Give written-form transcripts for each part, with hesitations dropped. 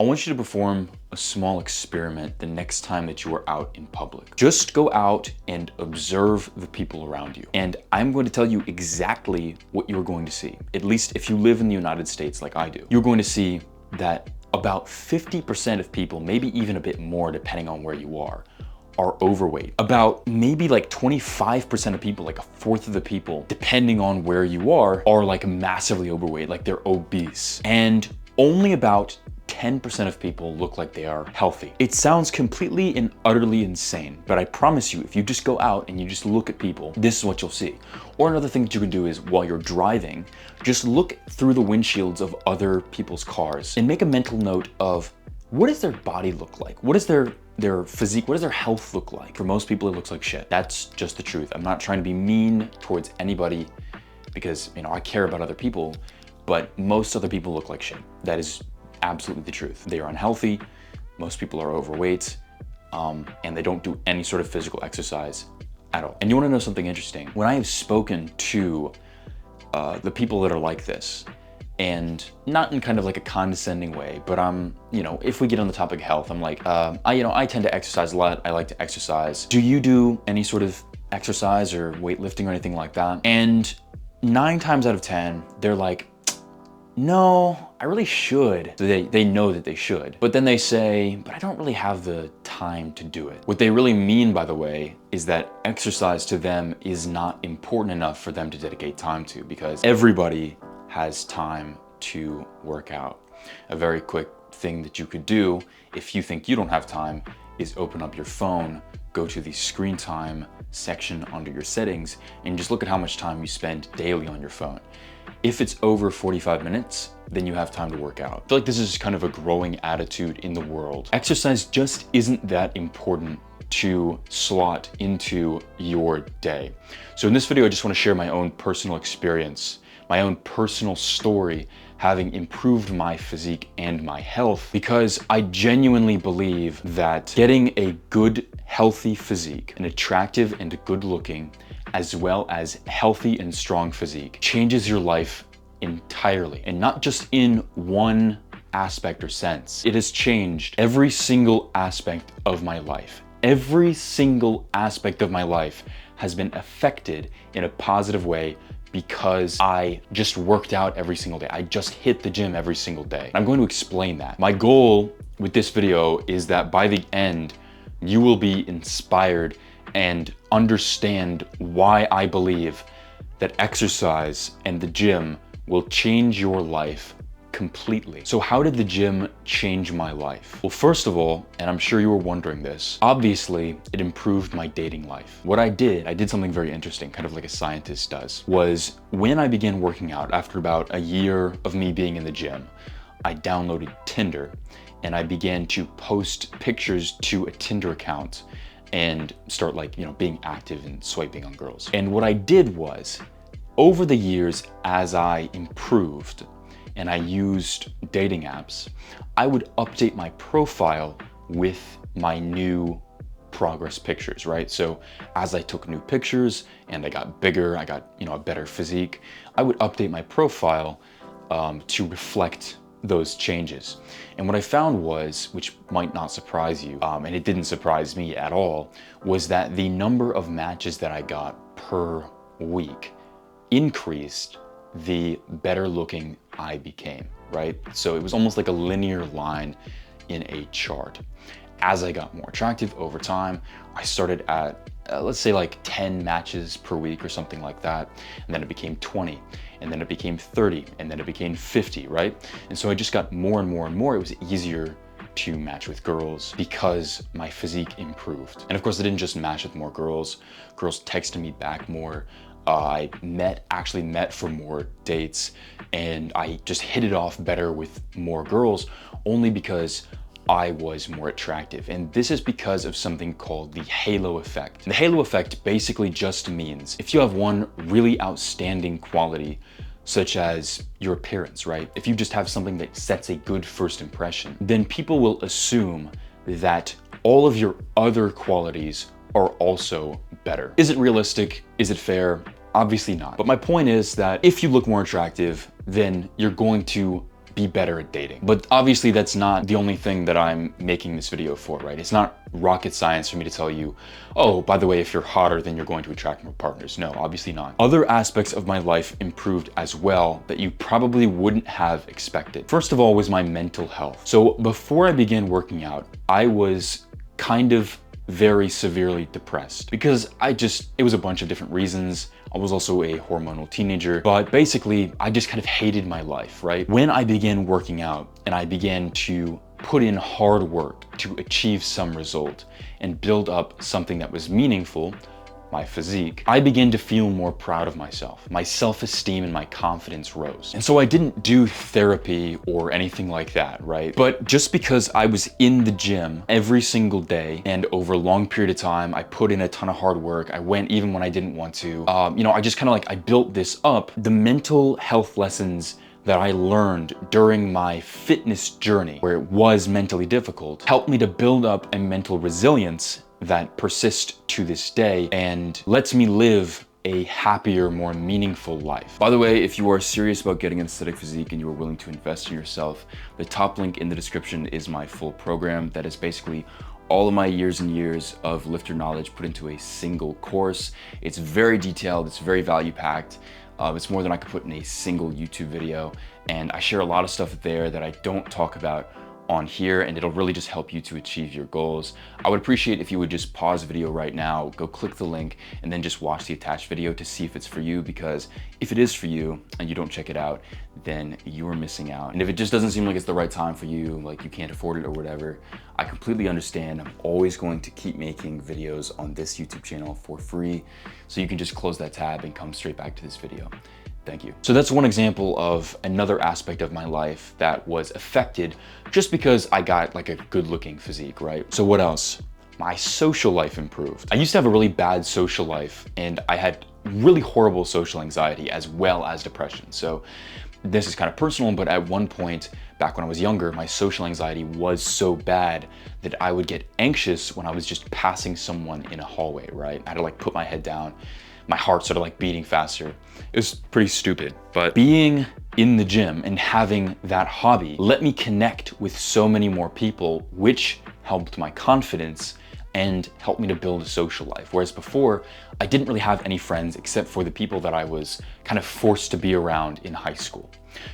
I want you to perform a small experiment the next time that you are out in public. Just go out and observe the people around you. And I'm going to tell you exactly what you're going to see. At least if you live in the United States like I do, you're going to see that about 50% of people, maybe even a bit more depending on where you are overweight. About maybe like 25% of people, like a fourth of the people, depending on where you are like massively overweight, like they're obese. And only about 10% of people look like they are healthy. It sounds completely and utterly insane, but I promise you, if you just go out and you just look at people, this is what you'll see. Or another thing that you can do is while you're driving, just look through the windshields of other people's cars and make a mental note of what does their body look like? What is their physique, what does their health look like? For most people, it looks like shit. That's just the truth. I'm not trying to be mean towards anybody because, I care about other people, but most other people look like shit. That is absolutely the truth. They are unhealthy, most people are overweight, and they don't do any sort of physical exercise at all. And you wanna know something interesting? When I have spoken to the people that are like this, and not in kind of like a condescending way, but if we get on the topic of health, I'm like, I tend to exercise a lot, I like to exercise. Do you do any sort of exercise or weightlifting or anything like that? And 9 times out of 10, they're like, no, I really should. They know that they should. But then they say, but I don't really have the time to do it. What they really mean, by the way, is that exercise to them is not important enough for them to dedicate time to, because everybody has time to work out. A very quick thing that you could do if you think you don't have time is open up your phone, go to the screen time section under your settings, and just look at how much time you spend daily on your phone. If it's over 45 minutes, then you have time to work out. I feel like this is kind of a growing attitude in the world. Exercise just isn't that important to slot into your day. So in this video, I just want to share my own personal experience, my own personal story, having improved my physique and my health, because I genuinely believe that getting a good, healthy physique, an attractive and good looking, as well as healthy and strong physique, changes your life entirely. And not just in one aspect or sense. It has changed every single aspect of my life. Every single aspect of my life has been affected in a positive way because I just worked out every single day. I just hit the gym every single day. I'm going to explain that. My goal with this video is that by the end, you will be inspired and understand why I believe that exercise and the gym will change your life completely. So how did the gym change my life? Well, first of all, and I'm sure you were wondering this, obviously it improved my dating life. What I did something very interesting, kind of like a scientist does, was when I began working out after about a year of me being in the gym, I downloaded Tinder and I began to post pictures to a Tinder account and start being active and swiping on girls. And what I did was, over the years, as I improved and I used dating apps, I would update my profile with my new progress pictures, right? So as I took new pictures and I got bigger, I got, a better physique, I would update my profile to reflect those changes. And what I found was, which might not surprise you, and it didn't surprise me at all, was that the number of matches that I got per week increased the better looking I became, right? So it was almost like a linear line in a chart. As I got more attractive over time, I started at, let's say 10 matches per week or something like that. And then it became 20, and then it became 30, and then it became 50, right? And so I just got more and more and more. It was easier to match with girls because my physique improved. And of course, I didn't just match with more girls. Girls texted me back more. I actually met for more dates, and I just hit it off better with more girls only because I was more attractive. And this is because of something called the halo effect. The halo effect basically just means if you have one really outstanding quality, such as your appearance, right? If you just have something that sets a good first impression, then people will assume that all of your other qualities are also better. Is it realistic? Is it fair? Obviously not. But my point is that if you look more attractive, then you're going to be better at dating. But obviously that's not the only thing that I'm making this video for, right? It's not rocket science for me to tell you, oh, by the way, if you're hotter, then you're going to attract more partners. No, obviously not. Other aspects of my life improved as well that you probably wouldn't have expected. First of all was my mental health. So before I began working out, I was kind of very severely depressed because it was a bunch of different reasons. I was also a hormonal teenager, but basically I just kind of hated my life, right? When I began working out and I began to put in hard work to achieve some result and build up something that was meaningful, my physique, I began to feel more proud of myself. My self-esteem and my confidence rose. And so I didn't do therapy or anything like that, right? But just because I was in the gym every single day and over a long period of time, I put in a ton of hard work. I went even when I didn't want to. I just kind of I built this up. The mental health lessons that I learned during my fitness journey, where it was mentally difficult, helped me to build up a mental resilience that persists to this day and lets me live a happier, more meaningful life. By the way, if you are serious about getting an aesthetic physique and you are willing to invest in yourself, the top link in the description is my full program. That is basically all of my years and years of lifter knowledge put into a single course. It's very detailed, it's very value packed. It's more than I could put in a single YouTube video. And I share a lot of stuff there that I don't talk about on here, and it'll really just help you to achieve your goals. I would appreciate if you would just pause the video right now, go click the link, and then just watch the attached video to see if it's for you, because if it is for you and you don't check it out, then you are missing out. And if it just doesn't seem like it's the right time for you, like you can't afford it or whatever, I completely understand. I'm always going to keep making videos on this YouTube channel for free, so you can just close that tab and come straight back to this video. Thank you. So that's one example of another aspect of my life that was affected just because I got a good looking physique, right? So what else? My social life improved. I used to have a really bad social life and I had really horrible social anxiety as well as depression. So this is kind of personal, but at one point back when I was younger, my social anxiety was so bad that I would get anxious when I was just passing someone in a hallway, right? I had to put my head down. My heart started beating faster. It was pretty stupid, but being in the gym and having that hobby let me connect with so many more people, which helped my confidence and helped me to build a social life. Whereas before, I didn't really have any friends except for the people that I was kind of forced to be around in high school.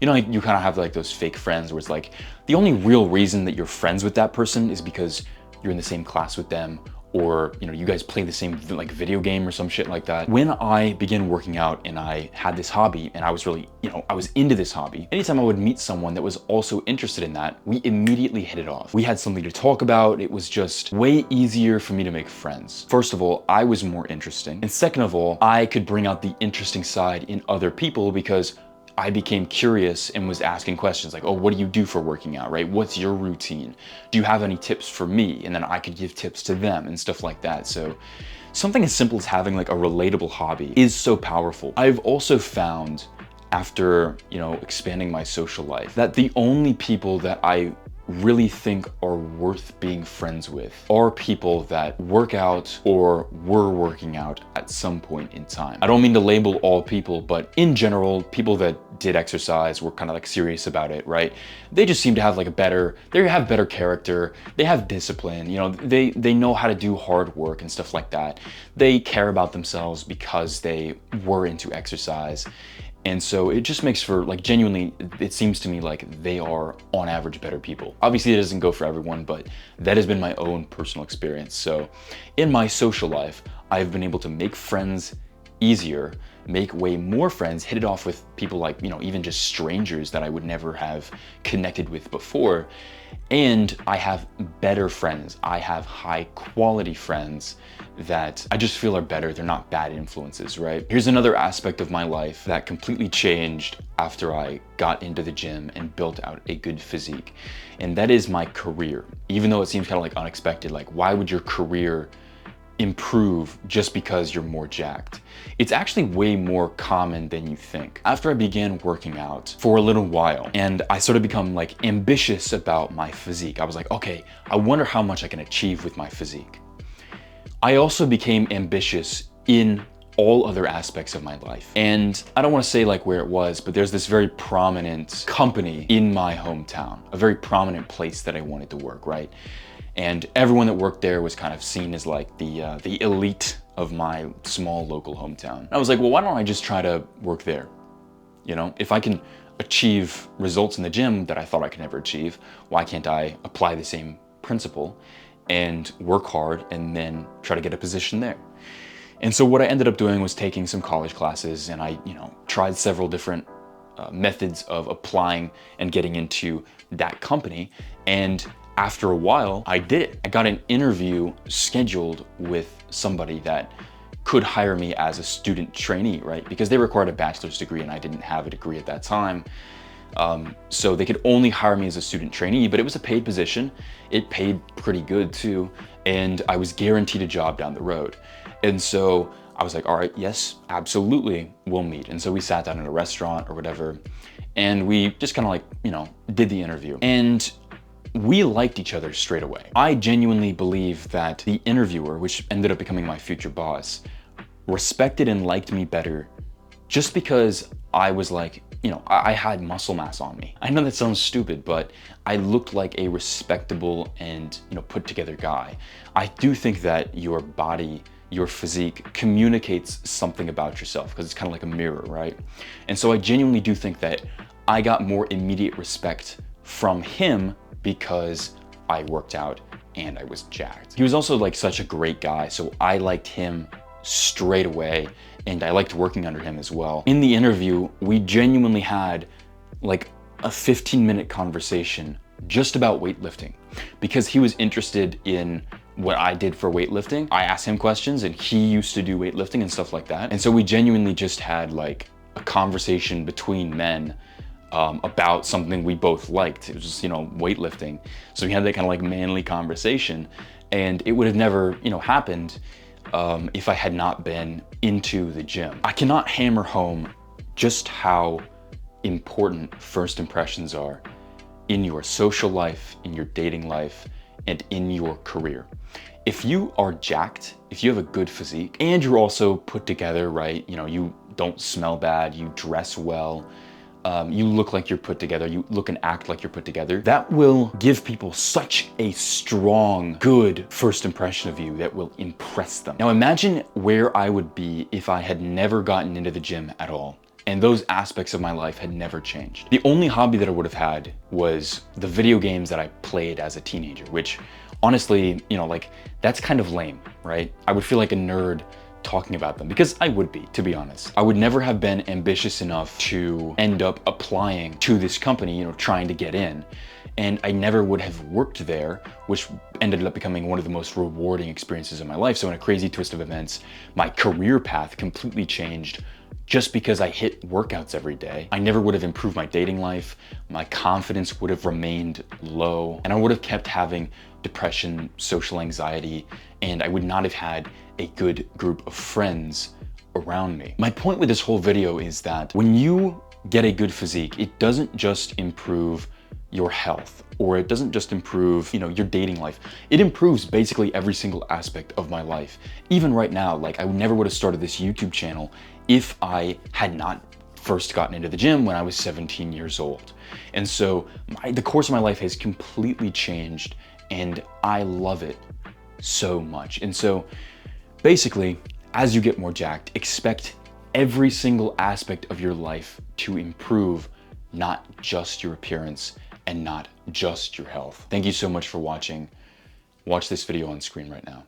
You know, you kind of have those fake friends where it's the only real reason that you're friends with that person is because you're in the same class with them, or you guys play the same video game or some shit like that. When I began working out and I had this hobby and I was really, I was into this hobby, anytime I would meet someone that was also interested in that, we immediately hit it off. We had something to talk about. It was just way easier for me to make friends. First of all, I was more interesting. And second of all, I could bring out the interesting side in other people because I became curious and was asking questions like, oh, what do you do for working out, right? What's your routine? Do you have any tips for me? And then I could give tips to them and stuff like that. So something as simple as having a relatable hobby is so powerful. I've also found after, expanding my social life that the only people that I really think are worth being friends with are people that work out or were working out at some point in time. I don't mean to label all people, but in general, people that did exercise were kind of serious about it, right? They just seem to have they have better character, they have discipline, they know how to do hard work and stuff like that. They care about themselves because they were into exercise. And so it just makes for genuinely, it seems to me they are on average better people. Obviously it doesn't go for everyone, but that has been my own personal experience. So in my social life, I've been able to make friends easier, make way more friends, hit it off with people even just strangers that I would never have connected with before. And I have better friends. I have high quality friends that I just feel are better. They're not bad influences, right? Here's another aspect of my life that completely changed after I got into the gym and built out a good physique. And that is my career. Even though it seems kind of unexpected, why would your career improve just because you're more jacked? It's actually way more common than you think. After I began working out for a little while and I sort of become ambitious about my physique, I was okay, I wonder how much I can achieve with my physique. I also became ambitious in all other aspects of my life. And I don't want to say like where it was, but there's this very prominent company in my hometown, a very prominent place that I wanted to work, right? And everyone that worked there was kind of seen as like the elite of my small local hometown. I was like, well, why don't I just try to work there? You know, if I can achieve results in the gym that I thought I could never achieve, why can't I apply the same principle and work hard and then try to get a position there? And so what I ended up doing was taking some college classes, and I, tried several different methods of applying and getting into that company. And after a while, I did it. I got an interview scheduled with somebody that could hire me as a student trainee, right? Because they required a bachelor's degree and I didn't have a degree at that time. So they could only hire me as a student trainee, but it was a paid position. It paid pretty good too. And I was guaranteed a job down the road. And so I was like, all right, yes, absolutely, we'll meet. And so we sat down at a restaurant or whatever, and we just kind of like, did the interview. And we liked each other straight away. I genuinely believe that the interviewer, which ended up becoming my future boss, respected and liked me better just because I was like, I had muscle mass on me. I know that sounds stupid, but I looked like a respectable and, put together guy. I do think that your body, your physique communicates something about yourself because it's kind of like a mirror, right? And so I genuinely do think that I got more immediate respect from him because I worked out and I was jacked. He was also like such a great guy, so I liked him straight away, and I liked working under him as well. In the interview, we genuinely had like a 15-minute conversation just about weightlifting because he was interested in what I did for weightlifting. I asked him questions and he used to do weightlifting and stuff like that. And so we genuinely just had like a conversation between men about something we both liked. It was just, weightlifting. So we had that kind of like manly conversation, and it would have never, happened if I had not been into the gym. I cannot hammer home just how important first impressions are in your social life, in your dating life, and in your career. If you are jacked, if you have a good physique, and you're also put together, right? You don't smell bad, you dress well, you look like you're put together, you look and act like you're put together, that will give people such a strong, good first impression of you that will impress them. Now imagine where I would be if I had never gotten into the gym at all, and those aspects of my life had never changed. The only hobby that I would have had was the video games that I played as a teenager, which honestly, that's kind of lame, right? I would feel like a nerd talking about them because I would be, to be honest. I would never have been ambitious enough to end up applying to this company, trying to get in. And I never would have worked there, which ended up becoming one of the most rewarding experiences of my life. So in a crazy twist of events, my career path completely changed just because I hit workouts every day. I never would have improved my dating life. My confidence would have remained low, and I would have kept having depression, social anxiety, and I would not have had a good group of friends around me. My point with this whole video is that when you get a good physique, it doesn't just improve your health, or it doesn't just improve, your dating life. It improves basically every single aspect of my life. Even right now, like I never would have started this YouTube channel if I had not first gotten into the gym when I was 17 years old. And so the course of my life has completely changed, and I love it so much. And so basically, as you get more jacked, expect every single aspect of your life to improve, not just your appearance and not just your health. Thank you so much for watching. Watch this video on screen right now.